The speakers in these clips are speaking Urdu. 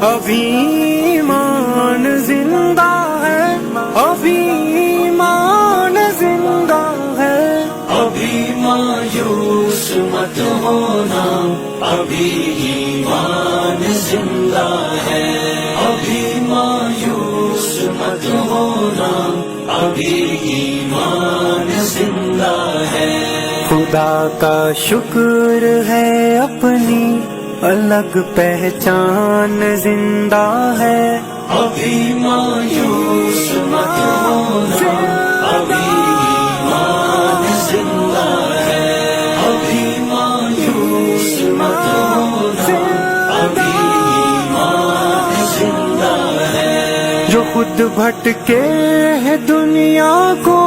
ابھی ایمان زندہ ہے، ابھی ایمان زندہ ہے، ابھی مایوس مت ہونا، ابھی ایمان زندہ ہے، ابھی مایوس مت ہونا، ابھی ایمان زندہ ہے۔ خدا کا شکر ہے اپنی الگ پہچان زندہ ہے، ابھی مایوس مت ہونا، ابھی ایمان زندہ ہے، ابھی مایوس مت ہونا، ابھی ایمان زندہ ہے۔ جو خود بھٹکے ہیں دنیا کو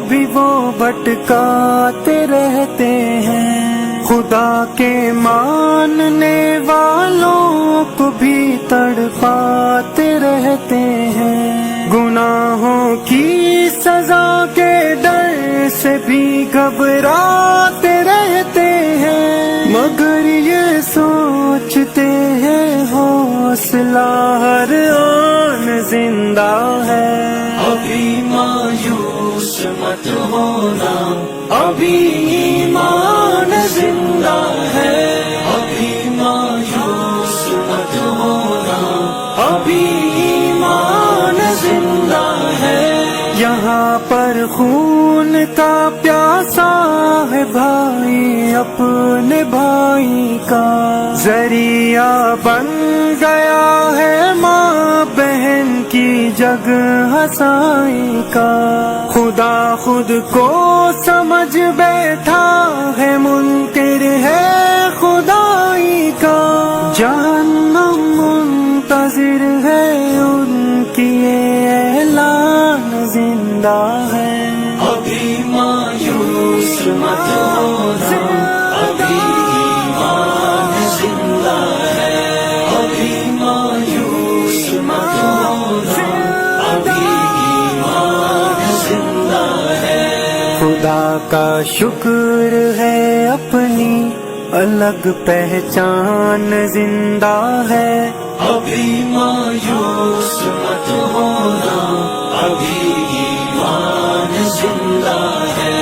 بھی وہ بھٹکاتے رہتے ہیں، خدا کے ماننے والوں کو بھی تڑپاتے رہتے ہیں، گناہوں کی سزا کے ڈر سے بھی گھبراتے رہتے ہیں، مگر یہ سوچتے ہیں حوصلہ ہر آن زندہ ہے۔ ابھی مایوس مت ہونا، ابھی ایمان زندہ ہے، ابھی مایوس مت ہونا، ابھی ایمان زندہ ہے۔ یہاں پر خون کا پیاسا ہے بھائی اپنے بھائی کا، ذریعہ بن گیا ہے ماں بہن کی جگ ہنسائی کا، خدا خود کو سمجھ بیٹھا ہے منکر ہے خدائی کا، جہنم منتظر ہے ان کی یہ اعلان زندہ ہے۔ ابھی مایوس مت ہونا، ابھی ایمان زندہ ہے، ابھی مایوس مت ہونا، ابھی ایمان زندہ ہے۔ خدا کا شکر ہے اپنی الگ پہچان زندہ ہے، ابھی مایوس مت ہونا، ابھی ایمان زندہ ہے،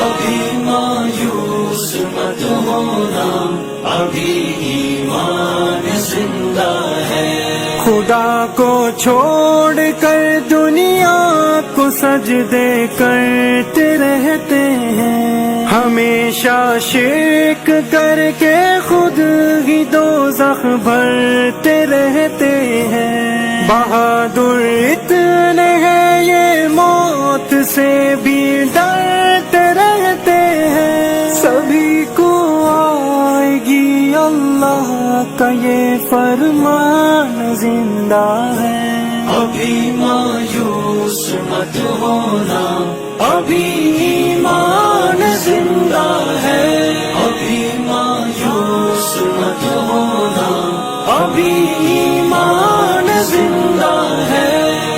ابھی مایوس مت ہونا، ابھی ایمان زندہ ہے۔ خدا کو چھوڑ کر دنیا کو سجدے کرتے رہتے ہیں، ہمیشہ شرک کر کے خود ہی دوزخ بھرتے رہتے ہیں، بہادر اتنے ہیں یہ موت سے بھی ڈرتے رہتے ہیں، سبھی کو آئے گی اللہ کا یہ فرمان زندہ ہے۔ ابھی مایوس مت ہونا، ابھی ایمان زندہ ہے، ابھی مایوس مت ہونا، ابھی ایمان زندہ ہے۔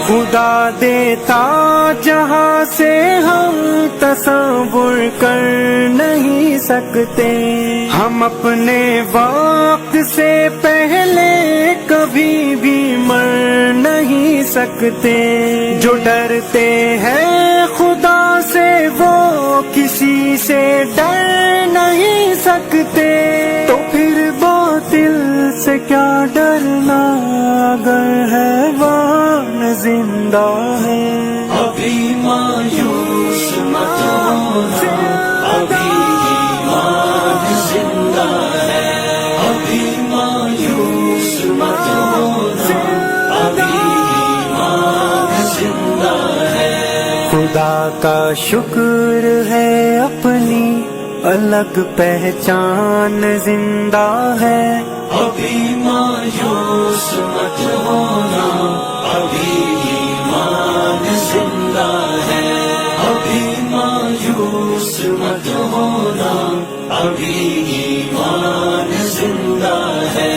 خدا دیتا جہاں سے ہم تصور کر نہیں سکتے، ہم اپنے وقت سے پہلے کبھی بھی مر نہیں سکتے، جو ڈرتے ہیں خدا سے وہ کسی سے ڈر نہیں سکتے، تو پھر باطل سے کیا ڈرنا اگر حیوان زندہ ہے۔ ابھی مایوس مت ہونا، ابھی ایمان زندہ ہے، ابھی مایوس مت ہونا، ابھی ایمان زندہ ہے۔ خدا کا شکر ہے اپنی الگ پہچان زندہ ہے، ابھی مایوس مت ہونا، ابھی ایمان زندہ ہے، ابھی مایوس مت ہونا، ابھی ایمان زندہ ہے۔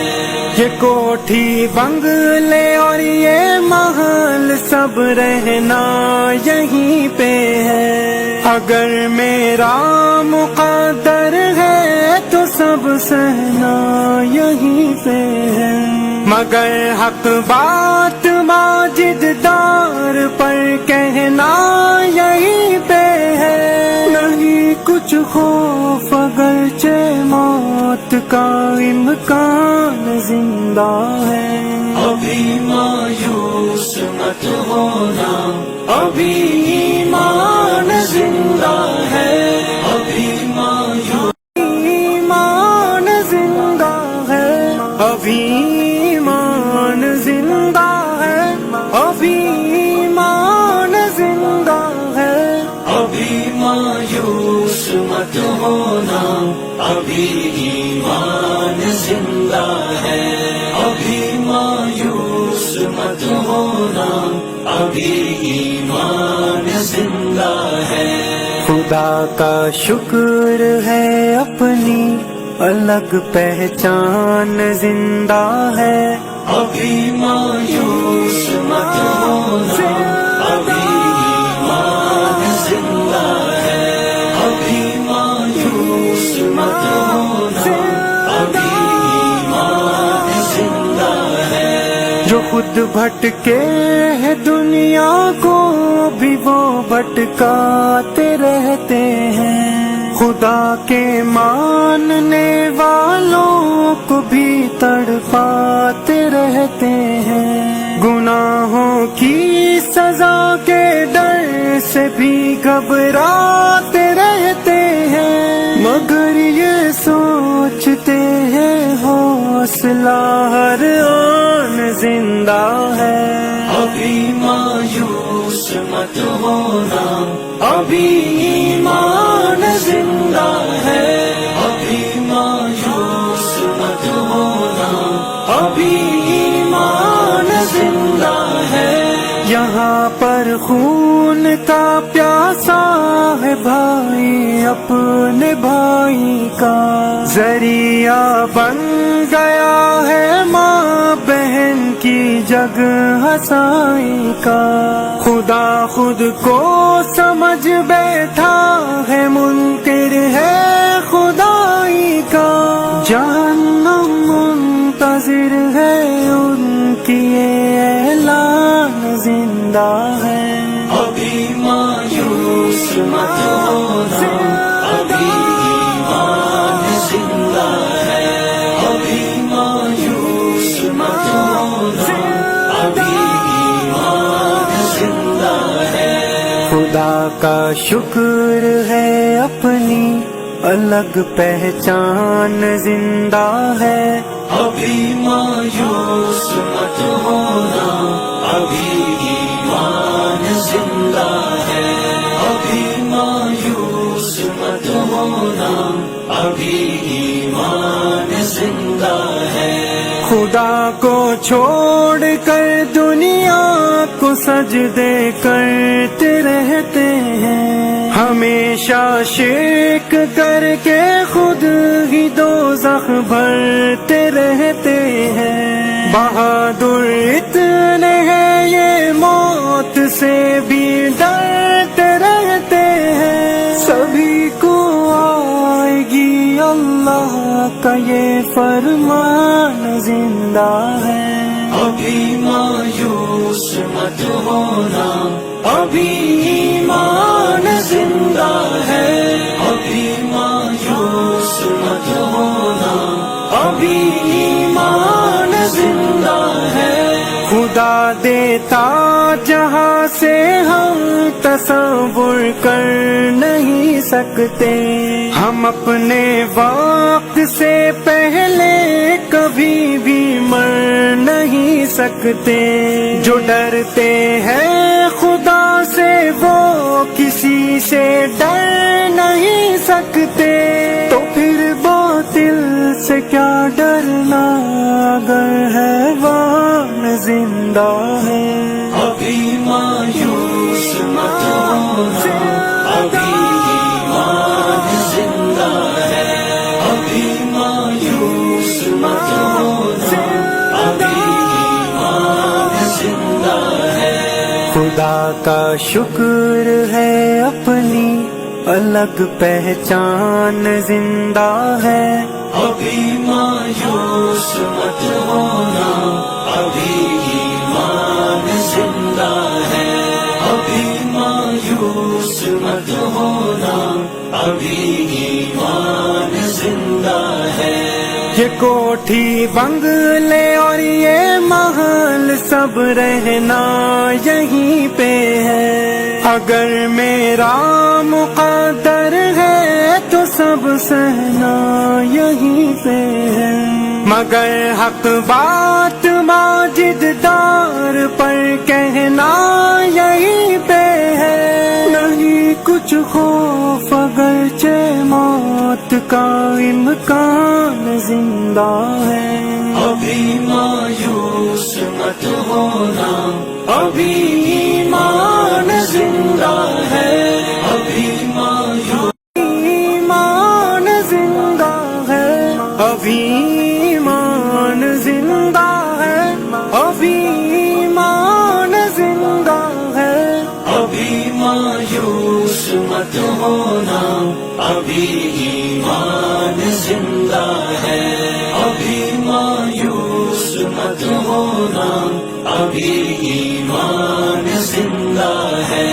یہ کوٹھی بنگلے اور یہ محل سب رہنا یہیں پہ ہے، اگر میرا مقدر ہے تو سب سہنا یہیں پہ ہے، مگر حق بات ماجد دار پر کہنا یہیں پہ ہے، نہیں کچھ خوف اگرچہ موت کا امکان زندہ ہے۔ ابھی مایوس مت ہونا، ابھی ایمان زندہ ہے، ابھی مایوس ایمان زندہ ہے، ابھی ایمان زندہ ہے، ابھی ایمان زندہ ہے۔ ابھی مایوس مت ہونا، ابھی ایمان زندہ ہے، ابھی مایوس مت ہونا، ابھی ایمان زندہ ہے۔ خدا کا شکر ہے اپنی الگ پہچان زندہ ہے، ابھی مایوس مت ہونا، ابھی ایمان زندہ ہے، ابھی مایوس مت ہونا، ابھی ایمان زندہ ہے۔ جو خود بھٹکے ہیں دنیا کو بھی وہ بھٹکاتے رہتے ہیں، خدا کے ماننے والوں کو بھی تڑپاتے رہتے ہیں، گناہوں کی سزا کے ڈر سے بھی گھبراتے رہتے ہیں، مگر یہ سوچتے ہیں حوصلہ ہر آن زندہ ہے۔ ابھی مایوس مت ہونا، ابھی ایمان زندہ ہے، ابھی مایوس مت ہونا، ابھی ایمان زندہ ہے۔ یہاں پر خون کا پیاسا ہے بھائی اپنے بھائی کا، ذریعہ بن گیا ہے ماں بہن کی جگ ہسائی کا، خدا خود کو سمجھ بیٹھا ہے منکر ہے خدائی کا، جہنم منتظر ہے ان کی یہ اعلان زندہ ہے۔ ابھی مایوس مت ہونا، ابھی ایمان زندہ ہے، ابھی مایوس مت ہونا، ابھی ایمان زندہ ہے۔ خدا کا شکر ہے اپنی الگ پہچان زندہ ہے، ابھی مایوس مت ہونا، ابھی ایمان زندہ ہے، ابھی مایوس مت ہونا، ابھی ایمان زندہ ہے۔ خدا کو چھوڑ کر دنیا کو سجدے کرتے رہتے ہیں، ہمیشہ شرک کر کے خود ہی دوزخ بھرتے رہتے ہیں، بہادر اتنے ہیں یہ موت سے بھی ڈرتے رہتے ہیں، سبھی کو آئے گی اللہ کا یہ فرمان زندہ ہے۔ ابھی مایوس مت ہونا، ابھی ایمان زندہ ہے، ابھی مایوس مت ہونا، ابھی ایمان زندہ ہے۔ خدا دیتا جہاں سے ہم تصور کر نہیں سکتے، ہم اپنے وقت سے پہلے کبھی بھی مر نہیں سکتے، جو ڈرتے ہیں خدا سے وہ کسی سے ڈر نہیں سکتے، تو پھر باطل سے کیا ڈرنا اگر حیوان زندہ ہے۔ ابھی مایوس مت ہونا، ابھی ایمان زندہ ہے، ابھی مایوس مت ہونا، ابھی ایمان زندہ ہے۔ خدا کا شکر ہے اپنی الگ پہچان زندہ ہے، ابھی مایوس مت ہونا، ابھی ایمان زندہ ہے. یہ کوٹھی بنگلے اور یہ محل سب رہنا یہیں پہ ہے. اگر میرا مقدر ہے تو سب سہنا یہیں پہ ہے. مگر حق بات ماجد دار پر کہنا یہیں پہ ہے. نہیں کچھ خوف اگرچہ موت کا امکان زندہ ہے. ابھی مایوس مت ہونا، ابھی ایمان زندہ ہے. ابھی مایوس ایمان زندہ ہے. ابھی ایمان زندہ ہے. ابھی ایمان زندہ ہے. ابھی مایوس مت ہونا، ابھی ایمان زندہ ہے. ابھی مایوس مت ہونا، ابھی ایمان زندہ ہے.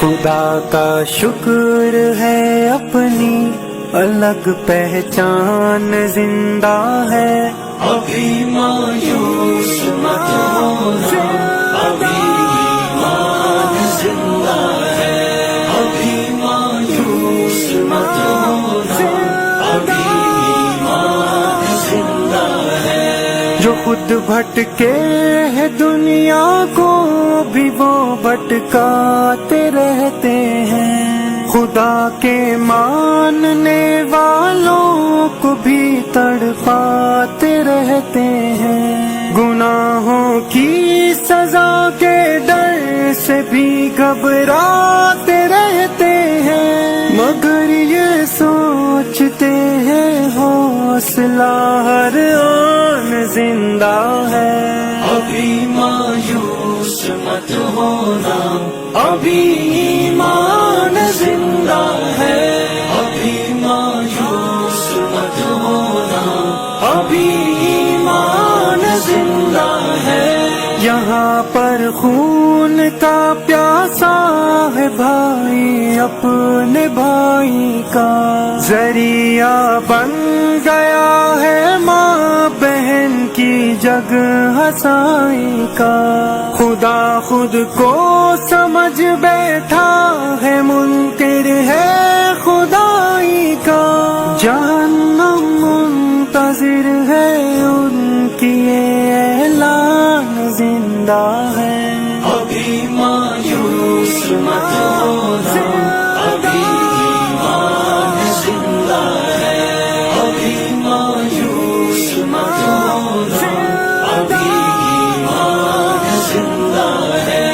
خدا کا شکر ہے اپنی الگ پہچان زندہ ہے. ابھی مایوس مت ہونا، ابھی ایمان زندہ ہے. ابھی مایوس مت ہونا، ابھی ایمان زندہ ہے. جو خود بھٹکے ہیں دنیا کو بھی وہ بھٹکاتے رہتے ہیں. خدا کے ماننے والوں کو بھی تڑپاتے رہتے ہیں. گناہوں کی سزا کے ڈر سے بھی گھبراتے رہتے ہیں. مگر یہ سوچتے ہیں حوصلہ ہر آن زندہ ہے. ابھی مایوس مت ہونا، ابھی ایمان زندہ ہے. ابھی مایوس مت ہونا، ابھی ایمان زندہ ہے. یہاں پر خون کا پیاسا ہے بھائی اپنے بھائی کا. ذریعہ بن گیا ہے ماں بہن کی جگ ہنسائی کا. خدا خود کو سمجھ بیٹھا ہے منکر ہے خدائی کا. جہنم منتظر ہے ان کی یہ اعلان زندہ ہے. ابھی مایوس مت ہونا، ابھی ایمان زندہ ہے. ابھی مایوس مت ہونا، ابھی ایمان زندہ ہے.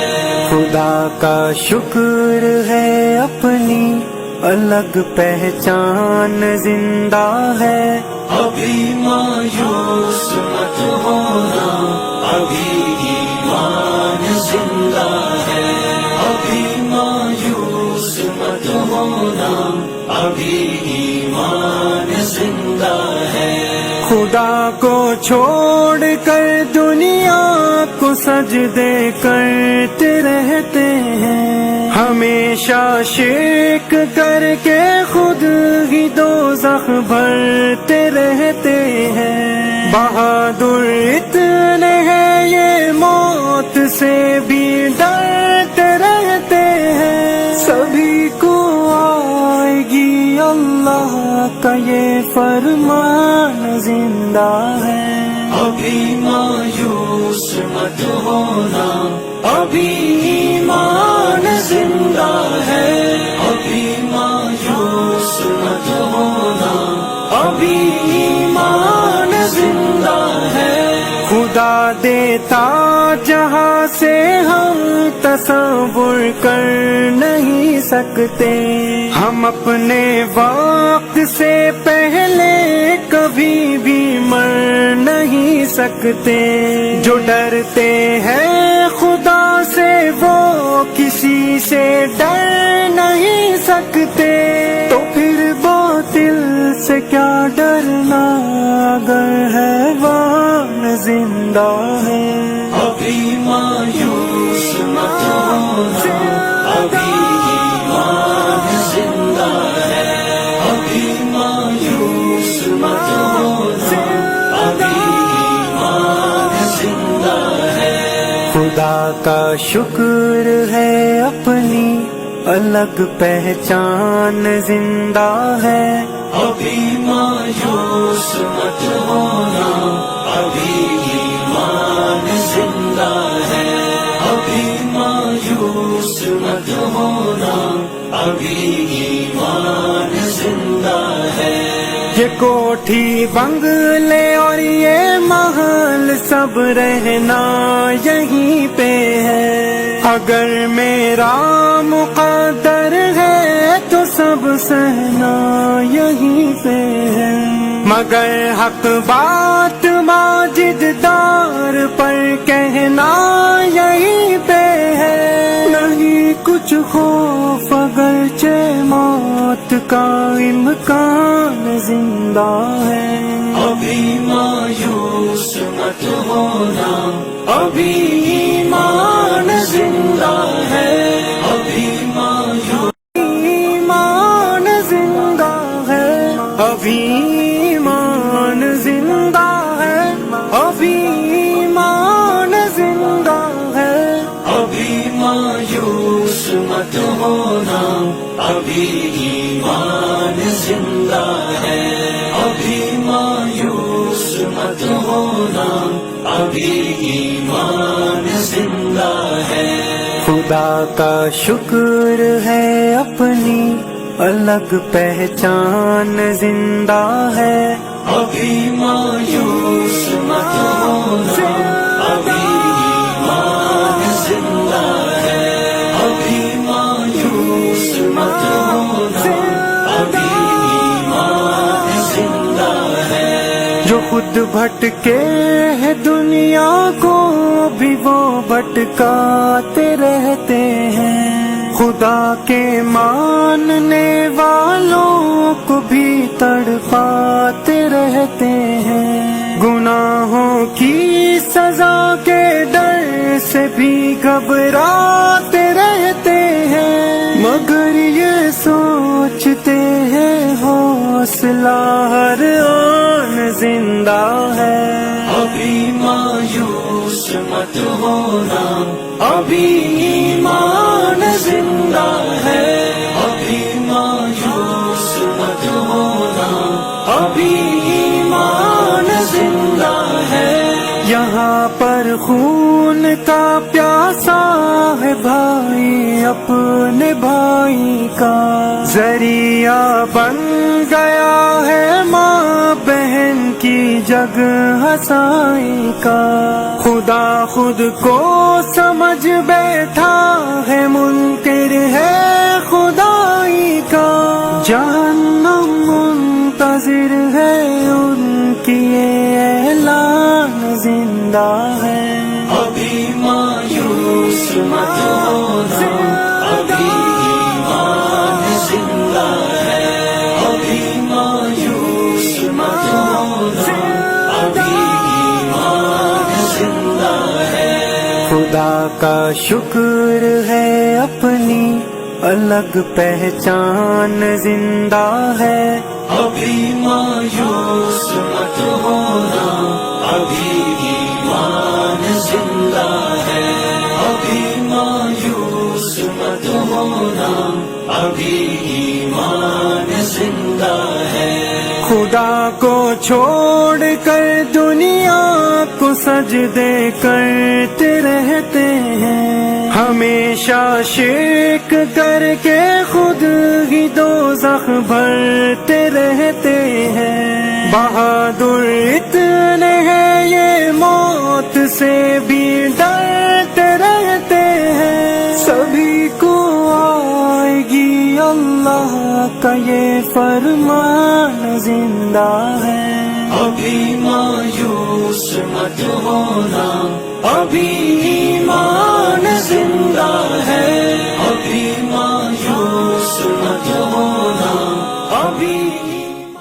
خدا کا شکر ہے اپنی الگ پہچان زندہ ہے. ابھی مایوس مت ہونا، ابھی ایمان زندہ ہے. ابھی مایوس مت ہونا، ابھی ایمان زندہ ہے. خدا کو چھوڑ کر دنیا کو سجدے کرتے رہتے ہیں. ہمیشہ شرک کر کے خود ہی دوزخ بھرتے رہتے ہیں. بہادر اتنے ہیں یہ موت سے بھی ڈرتے رہتے ہیں. سبھی کو آئے گی اللہ کا یہ فرمان زندہ ہے. ابھی مایوس مت ہونا، ابھی ایمان زندہ ہے. ابھی مایوس مت ہونا، ابھی ایمان زندہ ہے. خدا دیتا جہاں سے ہم تصور کر نہیں سکتے. ہم اپنے وقت سے پہلے کبھی بھی مر نہیں سکتے. جو ڈرتے ہیں خدا سے وہ کسی سے ڈر نہیں سکتے. تو پھر باطل سے کیا ڈرنا اگر حیوان زندہ ہے. ابھی مایوس مت ہونا، ابھی ایمان زندہ ہے. خدا کا شکر ہے اپنی الگ پہچان زندہ ہے. ابھی مایوس مت ہونا، ابھی ایمان زندہ ہے. ابھی مایوس مت ہونا، ابھی ایمان زندہ ہے. یہ کوٹھی بنگلے اور یہ محل سب رہنا یہیں پہ ہے. اگر میرا مقدر ہے تو سب سہنا یہیں پہ ہے. مگر حق بات ماجد دار پر کہنا یہیں پہ ہے. نہیں کچھ خوف اگرچہ موت کا امکان زندہ ہے. ابھی مایوس مت ہونا، ابھی ایمان زندہ ہے. ابھی مایوس ایمان زندہ ہے. ابھی ایمان زندہ ہے. ابھی ایمان زندہ ہے. ابھی مایوس مت ہونا، ابھی ایمان زندہ ہے. ابھی مایوس مت ہونا، ابھی ایمان زندہ ہے. خدا کا شکر ہے اپنی الگ پہچان زندہ ہے. ابھی مایوس مت ہونا، ابھی ایمان زندہ ہے. ابھی مایوس مت ہونا، ابھی ایمان زندہ ہے. جو خود بھٹکے ہیں دنیا کو بھی وہ بھٹکاتے رہتے ہیں. خدا کے ماننے والوں کو بھی تڑپاتے رہتے ہیں. گناہوں کی سزا کے ڈر سے بھی گھبراتے رہتے ہیں. مگر یہ سوچتے ہیں حوصلہ ہر آن زندہ ہے. ابھی مایوس مت ہونا، ابھی ایمان زندہ ہے. ابھی مایوس مت ہونا، ابھی ایمان زندہ ہے. یہاں پر خون کا پیاسا ہے بھائی اپنے بھائی کا. ذریعہ بن گیا ہے ماں بہن کی جگ ہنسائی کا. خدا خود کو سمجھ بیٹھا ہے منکر ہے خدائی کا. جہنم منتظر ہے ان کی یہ اعلان زندہ ہے. ابھی مایوس مت ہونا، ابھی ایمان زندہ ہے. ابھی مایوس مت ہونا، ابھی ایمان زندہ ہے. خدا کا شکر ہے اپنی الگ پہچان زندہ ہے. ابھی مایوس مت ہونا، ابھی ایمان زندہ ہے. ابھی مایوس مت ہونا، ابھی ایمان زندہ ہے. خدا کو چھوڑ کر دنیا کو سجدے کرتے رہتے ہیں. ہمیشہ شرک کر کے خود ہی دوزخ بھرتے رہتے ہیں. بہادر اتنے ہیں یہ موت سے بھی ڈرتے رہتے ہیں. سبھی کو آئے گی اللہ کا یہ فرمان زندہ ہے. ابھی مایوس مت ہونا، ابھی ایمان زندہ ہے. ابھی